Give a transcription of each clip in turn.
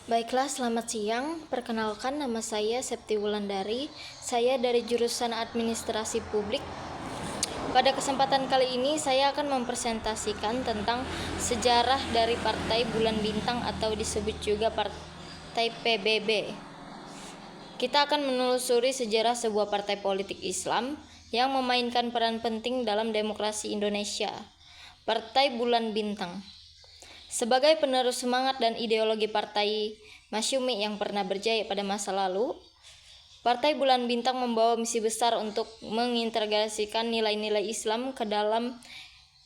Baiklah, selamat siang. Perkenalkan, nama saya Septi Wulandari. Saya dari jurusan Administrasi Publik. Pada kesempatan kali ini saya akan mempresentasikan tentang sejarah dari Partai Bulan Bintang atau disebut juga Partai PBB. Kita akan menelusuri sejarah sebuah partai politik Islam yang memainkan peran penting dalam demokrasi Indonesia. Partai Bulan Bintang sebagai penerus semangat dan ideologi Partai Masyumi yang pernah berjaya pada masa lalu, Partai Bulan Bintang membawa misi besar untuk mengintegrasikan nilai-nilai Islam ke dalam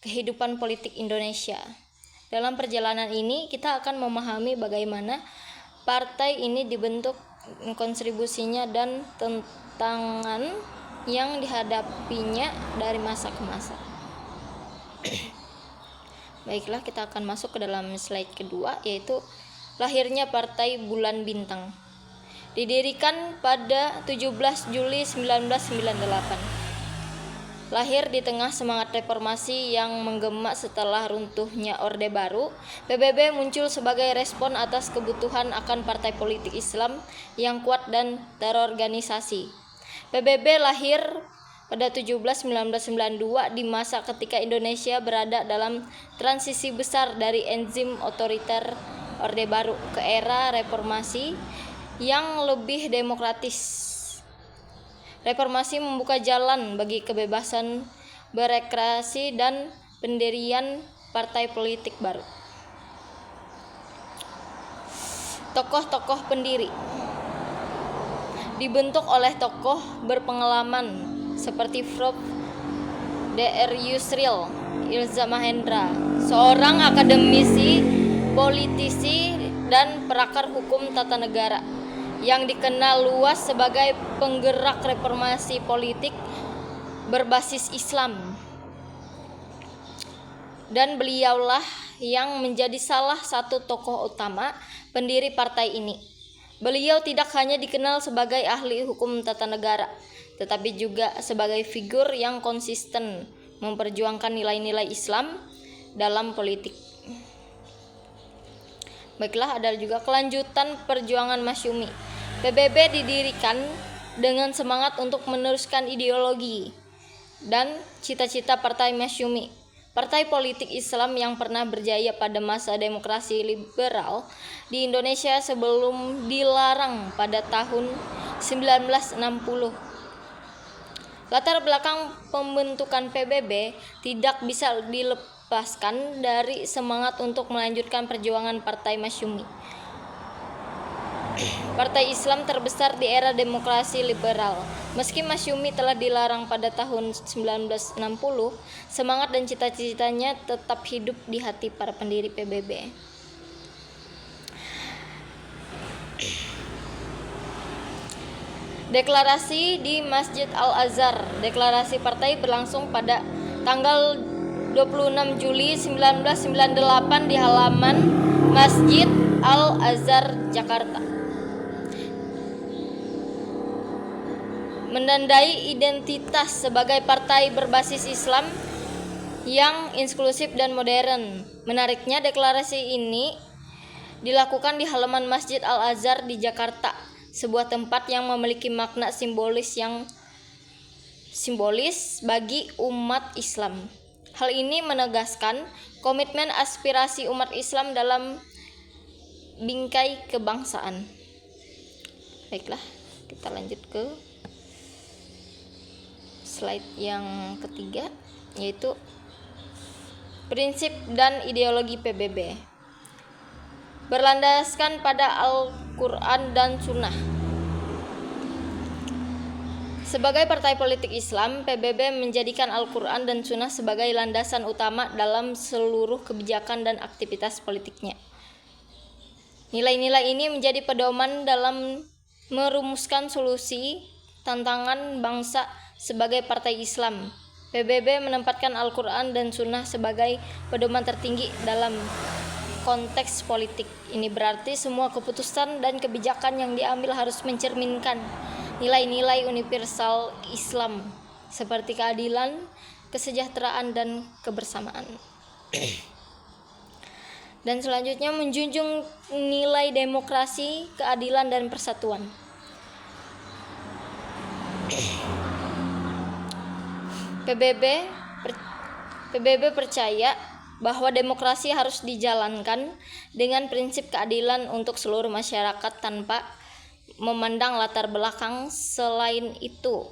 kehidupan politik Indonesia. Dalam perjalanan ini, kita akan memahami bagaimana partai ini dibentuk, kontribusinya, dan tantangan yang dihadapinya dari masa ke masa. Baiklah, kita akan masuk ke dalam slide kedua, yaitu lahirnya Partai Bulan Bintang. Didirikan pada 17 Juli 1998. Lahir di tengah semangat reformasi yang menggema setelah runtuhnya Orde Baru, PBB muncul sebagai respon atas kebutuhan akan partai politik Islam yang kuat dan terorganisasi. PBB lahir pada 17/1992 di masa ketika Indonesia berada dalam transisi besar dari enzim otoriter Orde Baru ke era reformasi yang lebih demokratis. Reformasi membuka jalan bagi kebebasan berekreasi dan pendirian partai politik baru. Tokoh-tokoh pendiri dibentuk oleh tokoh berpengalaman seperti Prof. Dr. Yusril Iza Mahendra, seorang akademisi, politisi, dan pakar hukum tata negara yang dikenal luas sebagai penggerak reformasi politik berbasis Islam. Dan beliaulah yang menjadi salah satu tokoh utama pendiri partai ini. Beliau tidak hanya dikenal sebagai ahli hukum tata negara, tetapi juga sebagai figur yang konsisten memperjuangkan nilai-nilai Islam dalam politik. Baiklah, ada juga kelanjutan perjuangan Masyumi. PBB didirikan dengan semangat untuk meneruskan ideologi dan cita-cita Partai Masyumi, partai politik Islam yang pernah berjaya pada masa demokrasi liberal di Indonesia sebelum dilarang pada tahun 1960. Latar belakang pembentukan PBB tidak bisa dilepaskan dari semangat untuk melanjutkan perjuangan Partai Masyumi, partai Islam terbesar di era demokrasi liberal. Meski Masyumi telah dilarang pada tahun 1960, semangat dan cita-citanya tetap hidup di hati para pendiri PBB. Deklarasi di Masjid Al-Azhar. Deklarasi partai berlangsung pada tanggal 26 Juli 1998 di halaman Masjid Al-Azhar, Jakarta. Menandai identitas sebagai partai berbasis Islam yang inklusif dan modern. Menariknya, deklarasi ini dilakukan di halaman Masjid Al-Azhar di Jakarta, sebuah tempat yang memiliki makna simbolis bagi umat Islam. Hal ini menegaskan komitmen aspirasi umat Islam dalam bingkai kebangsaan. Baiklah, kita lanjut ke slide yang ketiga, yaitu prinsip dan ideologi PBB. Berlandaskan pada Al-Quran dan Sunnah. Sebagai partai politik Islam, PBB menjadikan Al-Quran dan Sunnah sebagai landasan utama dalam seluruh kebijakan dan aktivitas politiknya. Nilai-nilai ini menjadi pedoman dalam merumuskan solusi tantangan bangsa. Sebagai partai Islam, PBB menempatkan Al-Quran dan Sunnah sebagai pedoman tertinggi dalam konteks politik. Ini berarti semua keputusan dan kebijakan yang diambil harus mencerminkan nilai-nilai universal Islam seperti keadilan, kesejahteraan, dan kebersamaan. Dan selanjutnya menjunjung nilai demokrasi, keadilan, dan persatuan. PBB percaya bahwa demokrasi harus dijalankan dengan prinsip keadilan untuk seluruh masyarakat tanpa memandang latar belakang. Selain itu,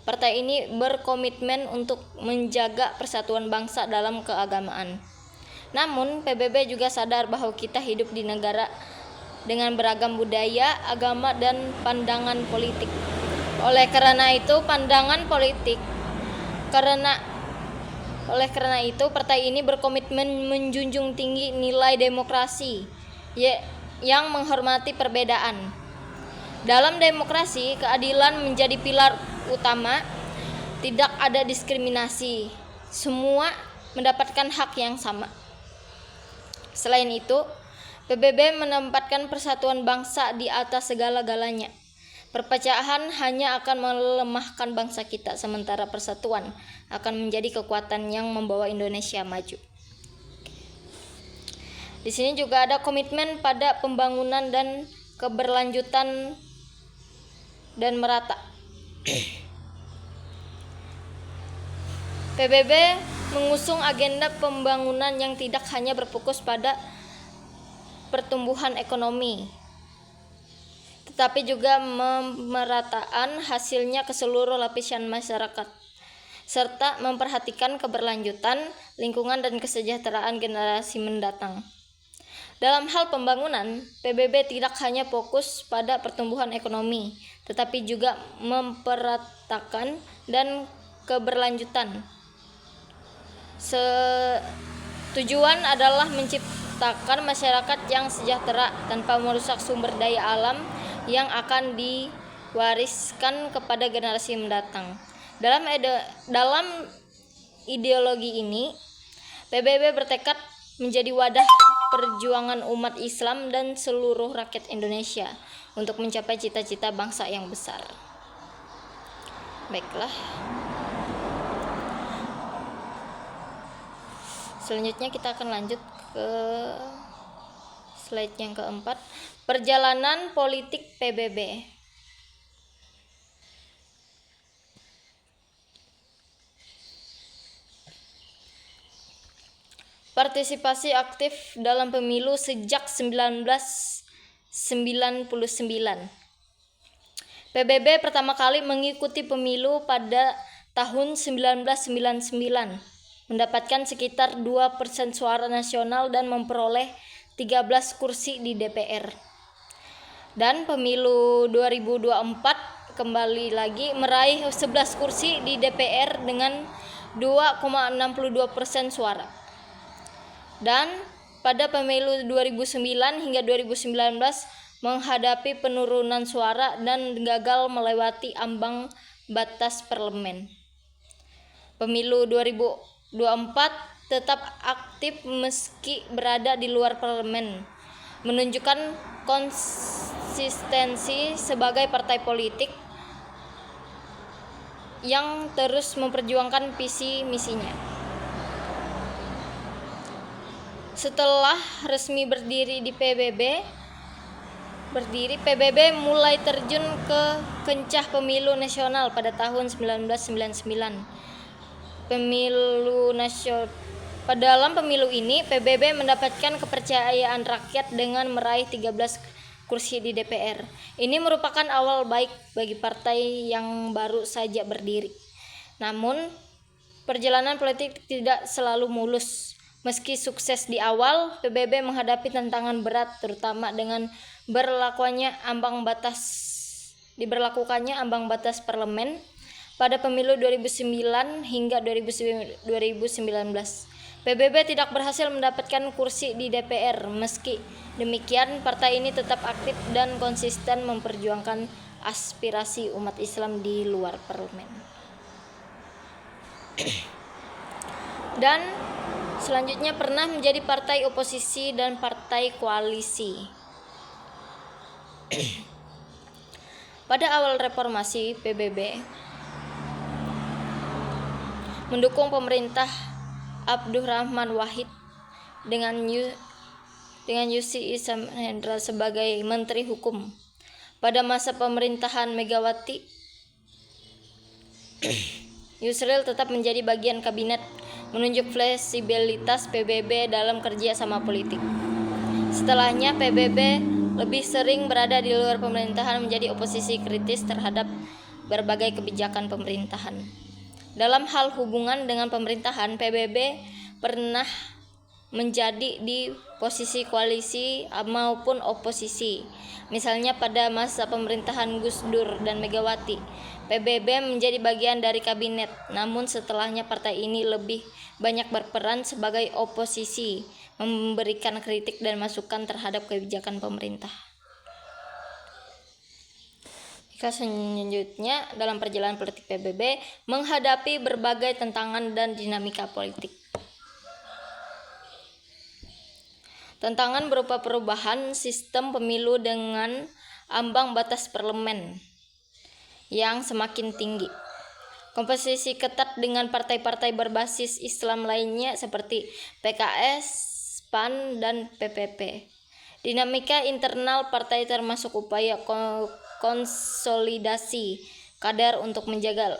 partai ini berkomitmen untuk menjaga persatuan bangsa dalam keagamaan. Namun, PBB juga sadar bahwa kita hidup di negara dengan beragam budaya, agama, dan pandangan politik. Oleh karena itu, partai ini berkomitmen menjunjung tinggi nilai demokrasi yang menghormati perbedaan. Dalam demokrasi, keadilan menjadi pilar utama. Tidak ada diskriminasi. Semua mendapatkan hak yang sama. Selain itu, PBB menempatkan persatuan bangsa di atas segala-galanya. Perpecahan hanya akan melemahkan bangsa kita, sementara persatuan akan menjadi kekuatan yang membawa Indonesia maju. Di sini juga ada komitmen pada pembangunan dan keberlanjutan dan merata. PBB mengusung agenda pembangunan yang tidak hanya berfokus pada pertumbuhan ekonomi, tetapi juga pemerataan hasilnya ke seluruh lapisan masyarakat, serta memperhatikan keberlanjutan lingkungan dan kesejahteraan generasi mendatang. Dalam hal pembangunan, PBB tidak hanya fokus pada pertumbuhan ekonomi, tetapi juga memperhatikan dan keberlanjutan. Tujuan adalah menciptakan masyarakat yang sejahtera tanpa merusak sumber daya alam yang akan diwariskan kepada generasi mendatang. Dalam ideologi ini, PBB bertekad menjadi wadah perjuangan umat Islam dan seluruh rakyat Indonesia untuk mencapai cita-cita bangsa yang besar. Baiklah. Selanjutnya kita akan lanjut ke slide yang keempat, perjalanan politik PBB. Partisipasi aktif dalam pemilu sejak 1999. PBB pertama kali mengikuti pemilu pada tahun 1999, mendapatkan sekitar 2% suara nasional dan memperoleh 13 kursi di DPR. Dan pemilu 2024 kembali lagi meraih 11 kursi di DPR dengan 2,62% suara. Dan pada pemilu 2009 hingga 2019 menghadapi penurunan suara dan gagal melewati ambang batas parlemen. Pemilu 2024 tetap aktif meski berada di luar parlemen, menunjukkan konsistensi sebagai partai politik yang terus memperjuangkan visi misinya. Setelah resmi berdiri PBB mulai terjun ke kancah pemilu nasional pada tahun 1999. Dalam pemilu ini PBB mendapatkan kepercayaan rakyat dengan meraih 13 kursi di DPR. Ini merupakan awal baik bagi partai yang baru saja berdiri. Namun, perjalanan politik tidak selalu mulus. Meski sukses di awal, PBB menghadapi tantangan berat, terutama dengan diberlakukannya ambang batas parlemen pada pemilu 2009 hingga 2019. PBB tidak berhasil mendapatkan kursi di DPR. Meski demikian, partai ini tetap aktif dan konsisten memperjuangkan aspirasi umat Islam di luar parlemen. Dan selanjutnya pernah menjadi partai oposisi dan partai koalisi. Pada awal reformasi, PBB mendukung pemerintah Abdurrahman Wahid dengan dengan Yusri Mahendra sebagai Menteri Hukum. Pada masa pemerintahan Megawati, Yusril tetap menjadi bagian kabinet, menunjuk fleksibilitas PBB dalam kerja sama politik. Setelahnya, PBB lebih sering berada di luar pemerintahan, menjadi oposisi kritis terhadap berbagai kebijakan pemerintahan. Dalam hal hubungan dengan pemerintahan, PBB pernah menjadi di posisi koalisi maupun oposisi. Misalnya pada masa pemerintahan Gus Dur dan Megawati, PBB menjadi bagian dari kabinet, namun setelahnya partai ini lebih banyak berperan sebagai oposisi, memberikan kritik dan masukan terhadap kebijakan pemerintah. Selanjutnya, dalam perjalanan politik PBB menghadapi berbagai tantangan dan dinamika politik. Tantangan berupa perubahan sistem pemilu dengan ambang batas parlemen yang semakin tinggi, komposisi ketat dengan partai-partai berbasis Islam lainnya seperti PKS, PAN, dan PPP. Dinamika internal partai termasuk upaya konsolidasi kader untuk menjaga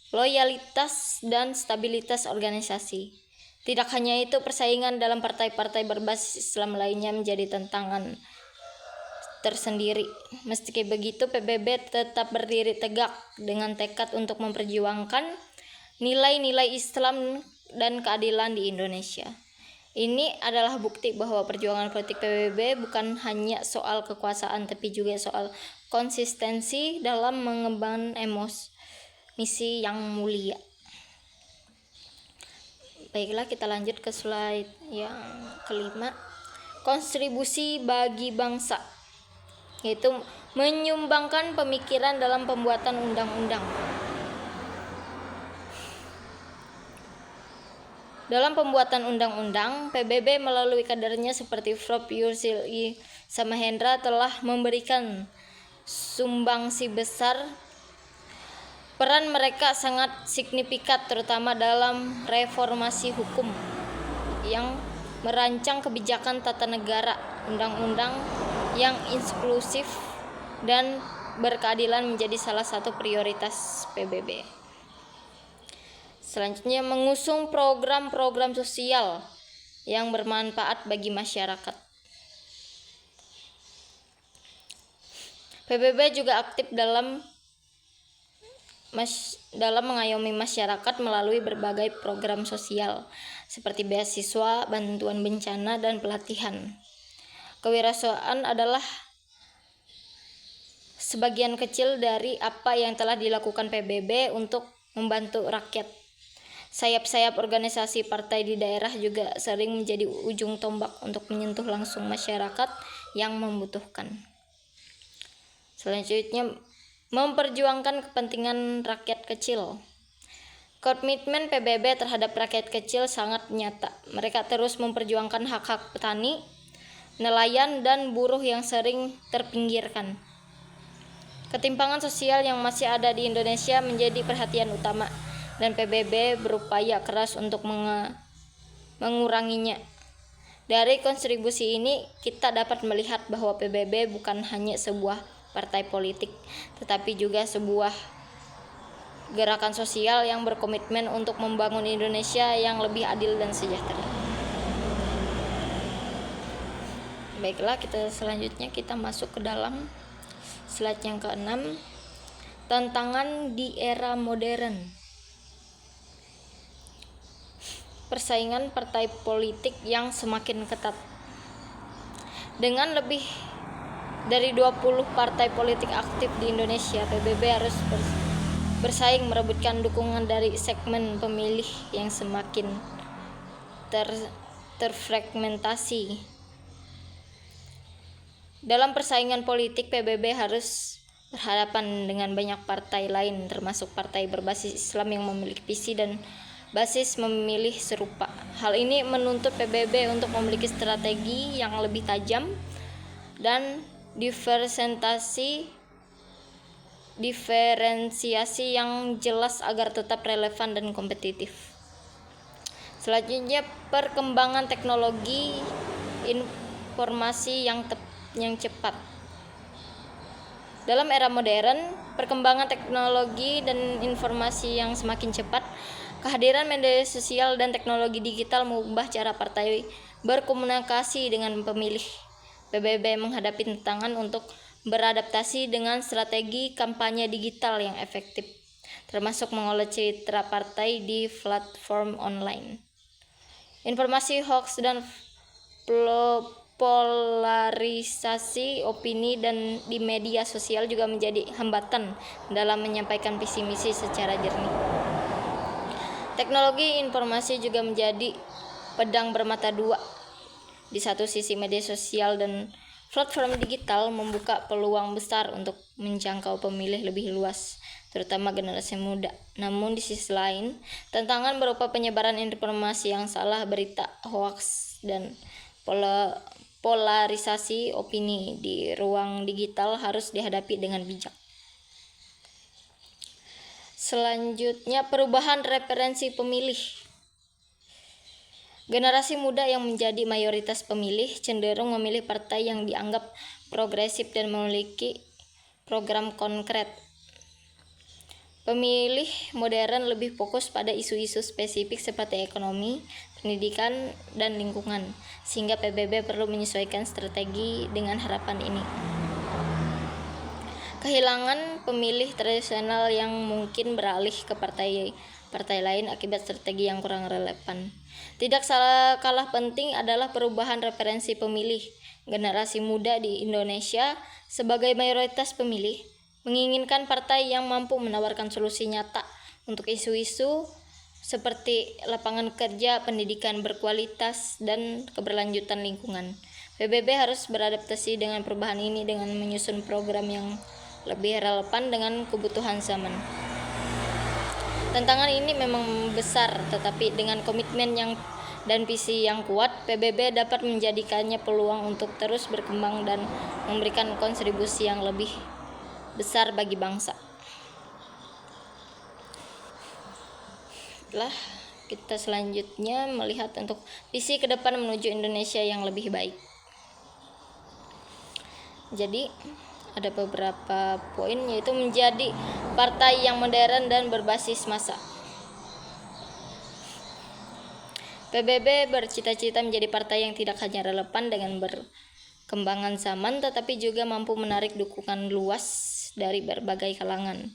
loyalitas dan stabilitas organisasi. Tidak hanya itu, persaingan dalam partai-partai berbasis Islam lainnya menjadi tantangan tersendiri. Meski begitu, PBB tetap berdiri tegak dengan tekad untuk memperjuangkan nilai-nilai Islam dan keadilan di Indonesia. Ini adalah bukti bahwa perjuangan politik PBB bukan hanya soal kekuasaan, tapi juga soal konsistensi dalam mengembangkan misi yang mulia. Baiklah, kita lanjut ke slide yang kelima. Kontribusi bagi bangsa, yaitu menyumbangkan pemikiran dalam pembuatan undang-undang. Dalam pembuatan undang-undang, PBB melalui kadernya seperti Prof. Yusri Mahendra telah memberikan sumbangsi besar. Peran mereka sangat signifikan, terutama dalam reformasi hukum yang merancang kebijakan tata negara, undang-undang yang inklusif dan berkeadilan menjadi salah satu prioritas PBB. Selanjutnya, mengusung program-program sosial yang bermanfaat bagi masyarakat. PBB juga aktif dalam mengayomi masyarakat melalui berbagai program sosial seperti beasiswa, bantuan bencana, dan pelatihan. Kewirausahaan adalah sebagian kecil dari apa yang telah dilakukan PBB untuk membantu rakyat. Sayap-sayap organisasi partai di daerah juga sering menjadi ujung tombak untuk menyentuh langsung masyarakat yang membutuhkan. Selanjutnya, memperjuangkan kepentingan rakyat kecil. Komitmen PBB terhadap rakyat kecil sangat nyata. Mereka terus memperjuangkan hak-hak petani, nelayan, dan buruh yang sering terpinggirkan. Ketimpangan sosial yang masih ada di Indonesia menjadi perhatian utama, dan PBB berupaya keras untuk menguranginya. Dari kontribusi ini, kita dapat melihat bahwa PBB bukan hanya sebuah partai politik, tetapi juga sebuah gerakan sosial yang berkomitmen untuk membangun Indonesia yang lebih adil dan sejahtera. Baiklah, selanjutnya kita masuk ke dalam slide yang ke-6, tantangan di era modern. Persaingan partai politik yang semakin ketat. Dengan lebih dari 20 partai politik aktif di Indonesia, PBB harus bersaing merebutkan dukungan dari segmen pemilih yang semakin terfragmentasi. Dalam persaingan politik, PBB harus berhadapan dengan banyak partai lain, termasuk partai berbasis Islam yang memiliki visi dan basis memilih serupa. Hal ini menuntut PBB untuk memiliki strategi yang lebih tajam dan diferensiasi yang jelas agar tetap relevan dan kompetitif. Selanjutnya, perkembangan teknologi informasi yang cepat. Dalam era modern, perkembangan teknologi dan informasi yang semakin cepat, kehadiran media sosial dan teknologi digital mengubah cara partai berkomunikasi dengan pemilih. PBB menghadapi tantangan untuk beradaptasi dengan strategi kampanye digital yang efektif, termasuk mengolah citra partai di platform online. Informasi hoax dan polarisasi opini dan di media sosial juga menjadi hambatan dalam menyampaikan visi misi secara jernih. Teknologi informasi juga menjadi pedang bermata dua. Di satu sisi, media sosial dan platform digital membuka peluang besar untuk menjangkau pemilih lebih luas, terutama generasi muda. Namun di sisi lain, tantangan berupa penyebaran informasi yang salah, berita hoax, dan polarisasi opini di ruang digital harus dihadapi dengan bijak. Selanjutnya, perubahan referensi pemilih. Generasi muda yang menjadi mayoritas pemilih cenderung memilih partai yang dianggap progresif dan memiliki program konkret. Pemilih modern lebih fokus pada isu-isu spesifik seperti ekonomi, pendidikan, dan lingkungan, sehingga PBB perlu menyesuaikan strategi dengan harapan ini. Kehilangan pemilih tradisional yang mungkin beralih ke partai lain akibat strategi yang kurang relevan. Tidak kalah penting adalah perubahan referensi pemilih. Generasi muda di Indonesia sebagai mayoritas pemilih menginginkan partai yang mampu menawarkan solusi nyata untuk isu-isu seperti lapangan kerja, pendidikan berkualitas, dan keberlanjutan lingkungan. PBB harus beradaptasi dengan perubahan ini dengan menyusun program yang lebih relevan dengan kebutuhan zaman. Tantangan ini memang besar, tetapi dengan komitmen dan visi yang kuat, PBB dapat menjadikannya peluang untuk terus berkembang dan memberikan kontribusi yang lebih besar bagi bangsa. Kita selanjutnya melihat untuk visi ke depan menuju Indonesia yang lebih baik. Jadi ada beberapa poin, yaitu menjadi partai yang modern dan berbasis massa. PBB bercita-cita menjadi partai yang tidak hanya relevan dengan perkembangan zaman, tetapi juga mampu menarik dukungan luas dari berbagai kalangan.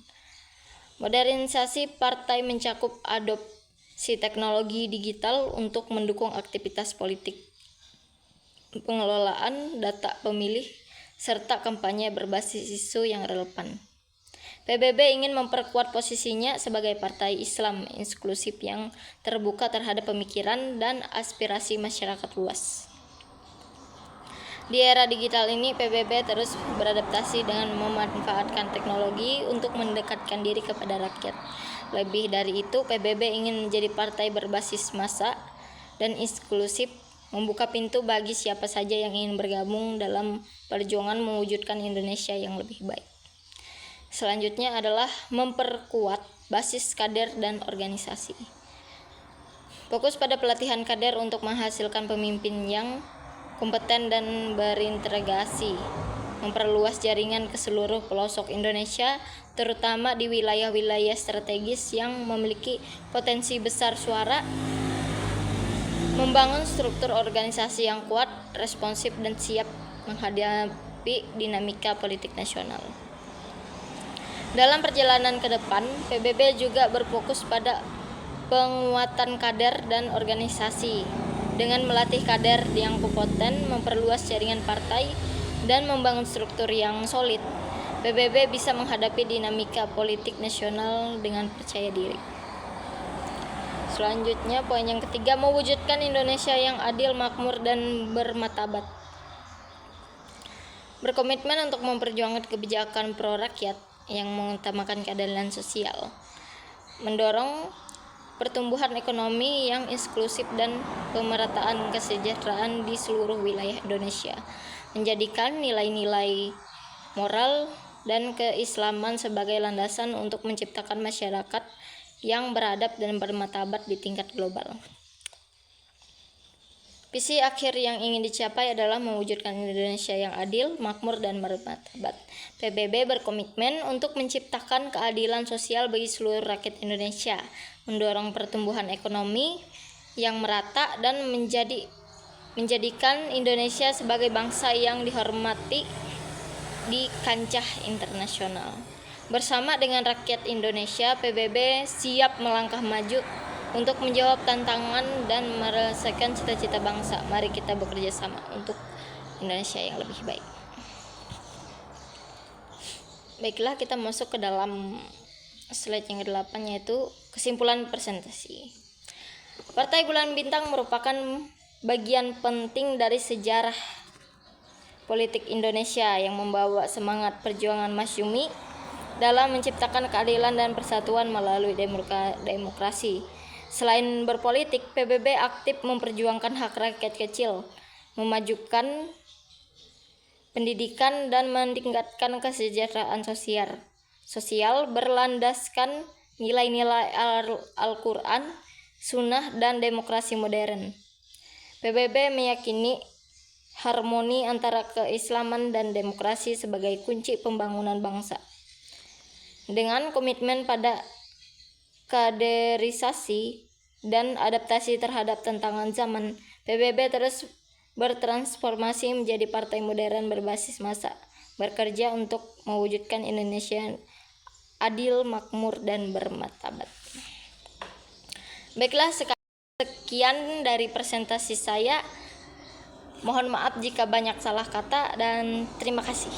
Modernisasi partai mencakup adopsi teknologi digital untuk mendukung aktivitas politik, pengelolaan data pemilih, serta kampanye berbasis isu yang relevan. PBB ingin memperkuat posisinya sebagai partai Islam inklusif yang terbuka terhadap pemikiran dan aspirasi masyarakat luas. Di era digital ini, PBB terus beradaptasi dengan memanfaatkan teknologi untuk mendekatkan diri kepada rakyat. Lebih dari itu, PBB ingin menjadi partai berbasis massa dan inklusif, membuka pintu bagi siapa saja yang ingin bergabung dalam perjuangan mewujudkan Indonesia yang lebih baik. Selanjutnya adalah memperkuat basis kader dan organisasi. Fokus pada pelatihan kader untuk menghasilkan pemimpin yang kompeten dan berintegrasi, memperluas jaringan ke seluruh pelosok Indonesia, terutama di wilayah-wilayah strategis yang memiliki potensi besar suara, membangun struktur organisasi yang kuat, responsif, dan siap menghadapi dinamika politik nasional. Dalam perjalanan ke depan, PBB juga berfokus pada penguatan kader dan organisasi, dengan melatih kader yang kompeten, memperluas jaringan partai, dan membangun struktur yang solid. PBB bisa menghadapi dinamika politik nasional dengan percaya diri. Selanjutnya, poin yang ketiga, mewujudkan Indonesia yang adil, makmur, dan bermartabat. Berkomitmen untuk memperjuangkan kebijakan pro rakyat yang mengutamakan keadilan sosial, mendorong pertumbuhan ekonomi yang inklusif dan pemerataan kesejahteraan di seluruh wilayah Indonesia, menjadikan nilai-nilai moral dan keislaman sebagai landasan untuk menciptakan masyarakat yang beradab dan bermartabat di tingkat global. Visi akhir yang ingin dicapai adalah mewujudkan Indonesia yang adil, makmur, dan bermartabat. PBB berkomitmen untuk menciptakan keadilan sosial bagi seluruh rakyat Indonesia, mendorong pertumbuhan ekonomi yang merata, dan menjadikan Indonesia sebagai bangsa yang dihormati di kancah internasional. Bersama dengan rakyat Indonesia, PBB siap melangkah maju untuk menjawab tantangan dan menyelesaikan cita-cita bangsa. Mari kita bekerja sama untuk Indonesia yang lebih baik. Baiklah, kita masuk ke dalam slide yang ke-8, yaitu kesimpulan presentasi. Partai Bulan Bintang merupakan bagian penting dari sejarah politik Indonesia yang membawa semangat perjuangan Masyumi dalam menciptakan keadilan dan persatuan melalui demokrasi. Selain berpolitik, PBB aktif memperjuangkan hak rakyat kecil, memajukan pendidikan, dan meningkatkan kesejahteraan sosial berlandaskan nilai-nilai Al-Quran, Sunnah, dan demokrasi modern. PBB meyakini harmoni antara keislaman dan demokrasi sebagai kunci pembangunan bangsa. Dengan komitmen pada kaderisasi dan adaptasi terhadap tantangan zaman, PBB terus bertransformasi menjadi partai modern berbasis massa, bekerja untuk mewujudkan Indonesia adil, makmur, dan bermartabat. Baiklah, sekian dari presentasi saya. Mohon maaf jika banyak salah kata, dan terima kasih.